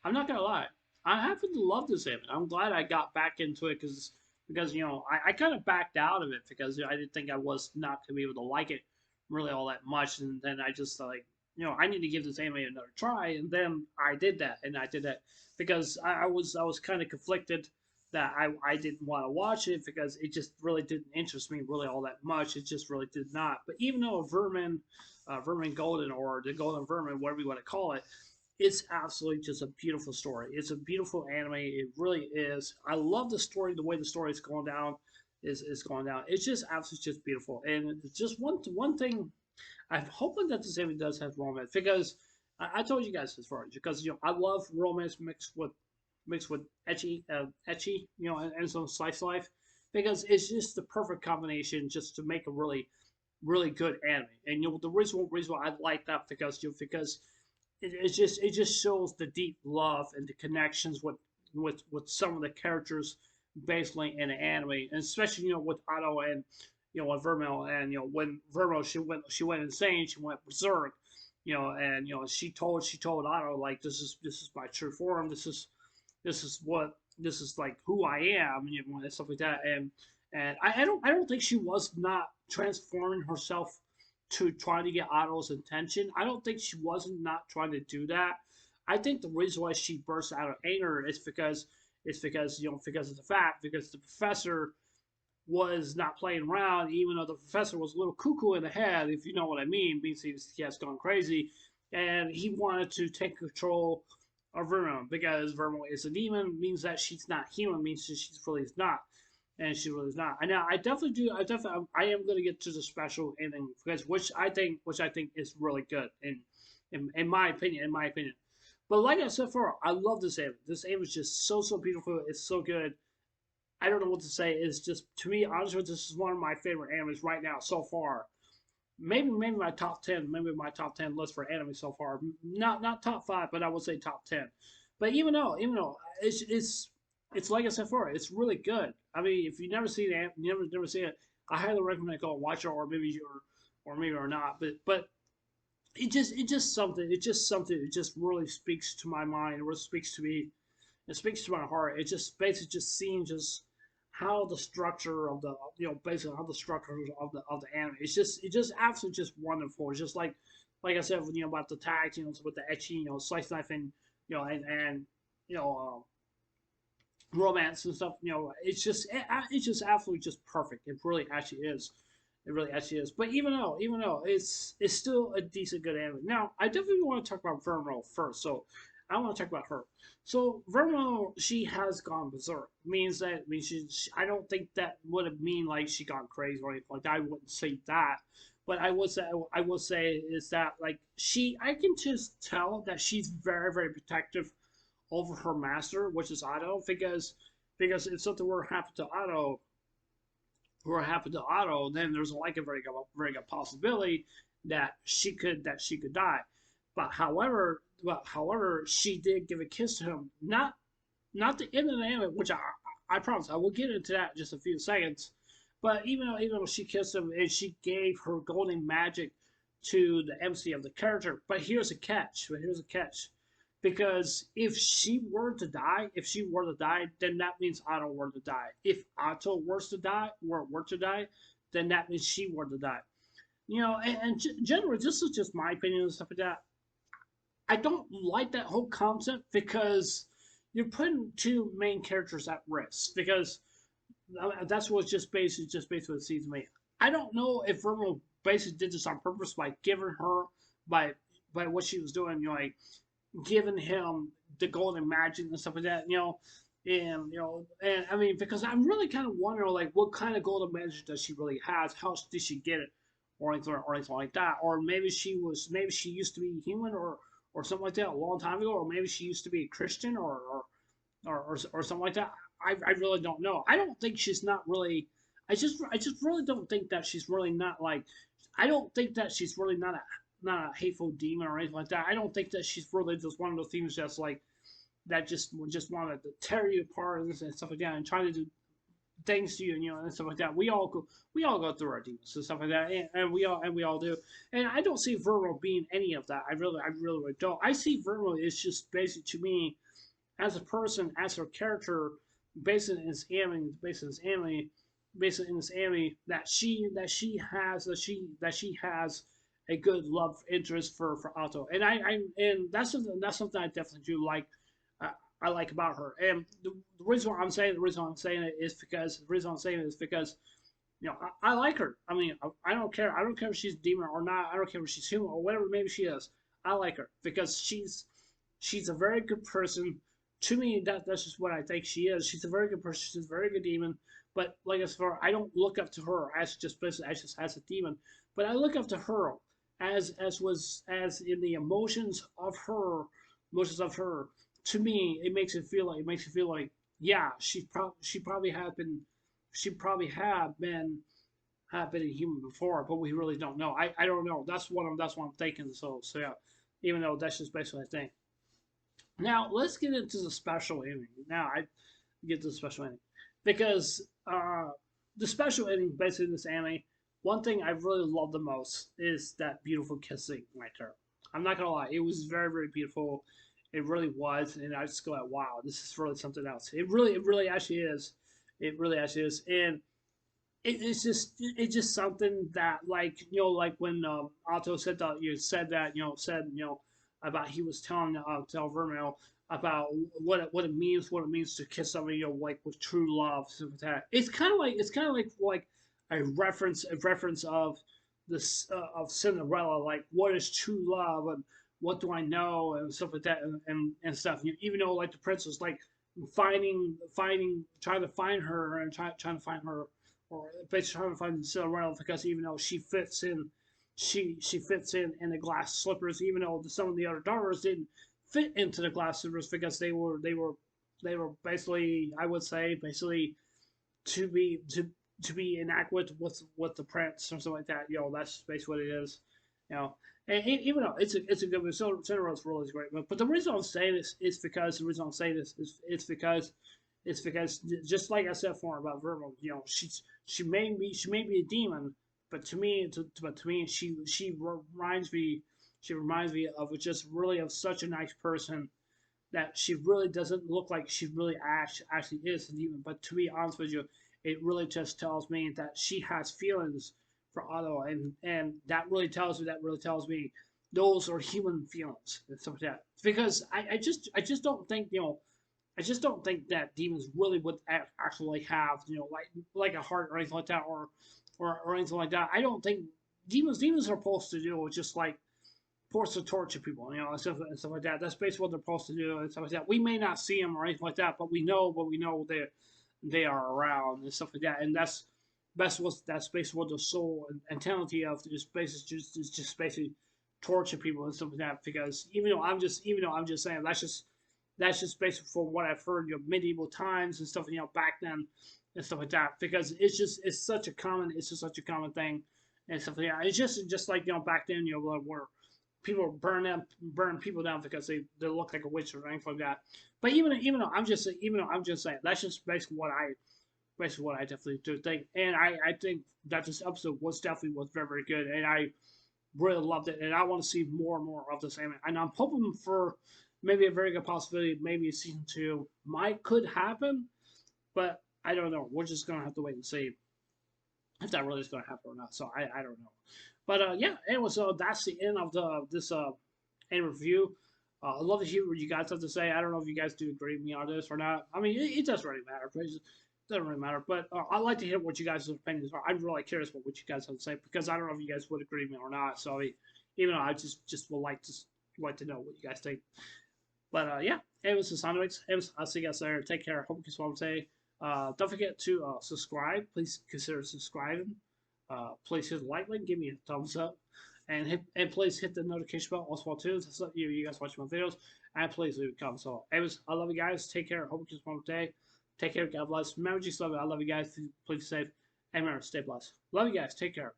I'm not gonna lie. I happen to love this anime. I'm glad I got back into it because I kind of backed out of it because I didn't think I was not gonna be able to like it really all that much, and then I just like I need to give this anime another try, and then I did that, and I did that because I was kind of conflicted that I didn't want to watch it because it just really didn't interest me really all that much. It just really did not. But even though Vermin Golden or the Golden Vermin, whatever you want to call it, it's absolutely just a beautiful story. It's a beautiful anime. It really is. I love the story, the way the story is going down is going down. It's just absolutely just beautiful. And it's just one thing I'm hoping that this anime does have romance because I told you guys this before because I love romance mixed with etchy, and some slice life because it's just the perfect combination just to make a really good anime. And the reason why I like that because it just shows the deep love and the connections with some of the characters basically in the anime, and especially with Otto and with Vermeil, and when Vermeil she went insane, she went berserk, and she told Otto like this is my true form, this is like who I am, and stuff like that, and I don't think she was not transforming herself to try to get Otto's attention. I don't think she wasn't not trying to do that. I think the reason why she burst out of anger is because of the fact because the professor was not playing around, even though the professor was a little cuckoo in the head, if you know what I mean, means he has gone crazy, and he wanted to take control of Vermeil because Vermeil is a demon, means that she's not human, means that she's really not, and she really is not. And now I definitely do. I am going to get to the special ending because which I think is really good in my opinion. In my opinion, but like I said before, I love this anime. This anime is just so beautiful. It's so good. I don't know what to say. It's just to me, honestly, this is one of my favorite animes right now so far. Maybe my top 10, maybe my top 10 list for anime so far. Not top five, but I would say top 10. But even though it's like I said before, it's really good. I mean, if you never seen it, never seen it, I highly recommend go watch it, or maybe not. But it just something. It just really speaks to my mind. It really speaks to me. It speaks to my heart. It just basically just seeing just how the structure of the basically how the structure of the anime. It's just absolutely just wonderful. It's just like I said about the tags, with the etchy, slice knife and and you know romance and stuff. It's just absolutely just perfect. It really actually is. It really actually is. But even though it's still a decent good anime. Now I definitely want to talk about Vermeil first. So I want to talk about her. So Vermeil, she has gone berserk. Means I don't think that would mean like she gone crazy or anything like that. I wouldn't say that. But I will say is that like I can just tell that she's very very protective over her master, which is Otto, because if something were to happen to Otto, then there's like a very good possibility that she could die. But however, she did give a kiss to him. Not the end of the anime, which I promise I will get into that in just a few seconds. But even though she kissed him and she gave her golden magic to the MC of the character, but here's a catch. Because if she were to die, then that means Otto were to die. If Otto were to die, then that means she were to die. And generally, this is just my opinion and stuff like that. I don't like that whole concept because you're putting two main characters at risk. Because that's what's just basically what it seems to me. I don't know if Vermeil basically did this on purpose by giving her by by what she was doing, like giving him the golden magic and stuff like that, and I mean because I'm really kind of wondering like what kind of golden magic does she really has? How did she get it, or anything like that? Or maybe she used to be human or something like that a long time ago, or maybe she used to be a Christian or something like that. I really don't know. I don't think she's not really. I just really don't think that she's really not like. I don't think that she's really not a hateful demon or anything like that. I don't think that she's really just one of those demons that's like that just wanted to tear you apart and stuff like that and try to do things to you, and stuff like that. We all go through our demons and stuff like that, and we all do. And I don't see Vermeil being any of that. I really don't. I see Vermeil is just basically to me as a person, as her character, based in this anime, based in this anime, based in this anime, that she has a good love interest for Otto, and and that's something I definitely do like. Uh, I like about her, and the reason why I'm saying it is because the reason I'm saying it is because I like her. I mean, I don't care. I don't care if she's a demon or not. I don't care if she's human or whatever. Maybe she is. I like her because she's a very good person. To me, that's just what I think she is. She's a very good person. She's a very good demon. But like as far, I don't look up to her as just as a demon, but I look up to her as in the emotions of her. To me, it makes it feel like yeah, she probably have been a human before, but we really don't know. I don't know. That's what I'm thinking. So yeah, even though that's just basically I think. Now let's get into the special ending. Now I get to the special ending because the special ending basically in this anime. One thing I really love the most is that beautiful kissing right there. I'm not gonna lie, it was very beautiful. It really was, and I just go like, wow, this is really something else. It really actually is. It really actually is, and it's just something that like like when Otto said that said about he was telling tell Vermeil about what it means to kiss somebody like with true love stuff like that. It's kind of like a reference of this of Cinderella, like what is true love and what do I know and stuff like that and stuff. Even though like the princess like trying to find her and trying to find her or basically trying to find Cinderella because even though she fits in the glass slippers, even though some of the other daughters didn't fit into the glass slippers because they were basically I would say basically to be to be inadequate with the prince or something like that. That's basically what it is. You know, and even though it's a good movie, Cinderella's really great. But the reason I'm saying this is because the reason I'm saying this is it's because just like I said before about Vermeil, she may be a demon, but to me she reminds me of just really of such a nice person that she really doesn't look like she really actually is a demon. But to be honest with you, it really just tells me that she has feelings for Otto, and that really tells me those are human feelings and stuff like that. Because I just don't think I just don't think that demons really would actually have like a heart or anything like that or anything like that. I don't think demons are supposed to do just like forced to torture people, and stuff like that. That's basically what they're supposed to do and stuff like that. We may not see them or anything like that, but we know they are around and stuff like that. And that's basically what the soul and mentality of is basically just basically torture people and stuff like that. Because even though I'm just saying that's just basically for what I've heard, medieval times and stuff, back then and stuff like that. Because it's such a common thing and stuff like that. It's just like back then, where people burn people down because they look like a witch or anything like that. But even though I'm just saying that's just basically what I definitely do think, and I think that this episode was very good, and I really loved it, and I want to see more and more of this anime, and I'm hoping for maybe a very good possibility, maybe a season 2 could happen, but I don't know. We're just gonna have to wait and see if that really is gonna happen or not. So I don't know. But yeah, anyway, so that's the end of this anime review. I'd love to hear what you guys have to say. I don't know if you guys do agree with me on this or not. I mean, it doesn't really matter. It doesn't really matter. But I'd like to hear what you guys' opinions are. I'm really curious about what you guys have to say because I don't know if you guys would agree with me or not. So even though I just would like to know what you guys think. But yeah, it was the Soundwaves. I'll see you guys later. Take care. Hope you guys say. Don't forget to subscribe. Please consider subscribing. Please hit the like button. Give me a thumbs up. And please hit the notification bell also too to let you guys watch my videos. And please leave a comment. So, anyways, I love you guys. Take care. Hope you guys have a day. Take care. God bless. Remember, just love it. I love you guys. Please be safe. And remember, stay blessed. Love you guys. Take care.